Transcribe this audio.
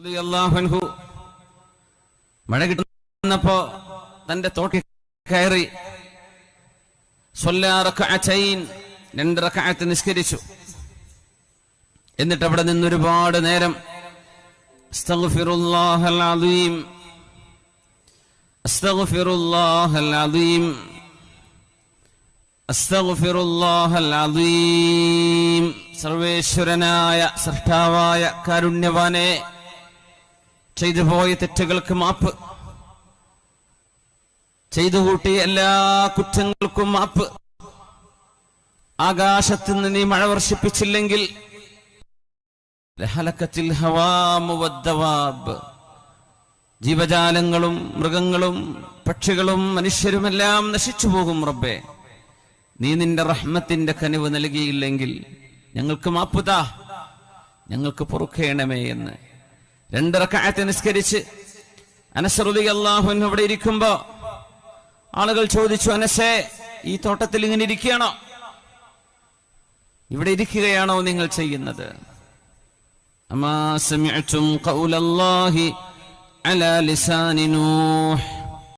റളിയല്ലാഹു അൻഹു മഴ കിട്ടുന്നപ്പോ തന്റെ തോട്ടിൽ കയറി രണ്ട് റക്അത്ത് നിസ്കരിച്ചു. എന്നിട്ട് അവിടെ നിന്ന് ഒരുപാട് നേരം അസ്തഗ്ഫിറുല്ലാഹൽ അദീം അസ്തഗ്ഫിറുല്ലാഹൽ അദീം അസ്തഗ്ഫിറുല്ലാഹൽ അദീം, സർവേശ്വരനായ സൃഷ്ടാവായ കാരുണ്യവാനെ, ചെയ്തു പോയ തെറ്റുകൾക്ക് മാപ്പ്, ചെയ്തു കൂട്ടിയ എല്ലാ കുറ്റങ്ങൾക്കും മാപ്പ്. ആകാശത്ത് നിന്ന് നീ മഴ വർഷിപ്പിച്ചില്ലെങ്കിൽ ലഹലക്കത്തിൽ ഹവാമു വദ്ദവാബ്, ജീവജാലങ്ങളും മൃഗങ്ങളും പക്ഷികളും മനുഷ്യരുമെല്ലാം നശിച്ചു പോകും. റബ്ബേ, നീ നിന്റെ റഹ്മത്തിന്റെ കനിവ് നൽകിയില്ലെങ്കിൽ ഞങ്ങൾക്ക് മാപ്പുതാ, ഞങ്ങൾക്ക് പൊറുക്കേണമേ എന്ന് 2 റക്അത്ത് നിസ്കരിച്ച് അനസ് റളിയല്ലാഹു അൻഹു അവിടെ ഇരിക്കുമ്പോ ആളുകൾ ചോദിച്ചു, അനസേ, ഈ തോട്ടത്തിൽ ഇങ്ങനെ ഇരിക്കുകയാണോ, ഇവിടെ ഇരിക്കുകയാണോ നിങ്ങൾ ചെയ്യുന്നത്? അമാ സമിഅ്തും ഖൗലല്ലാഹി അലാ ലിസാനി നൂഹ്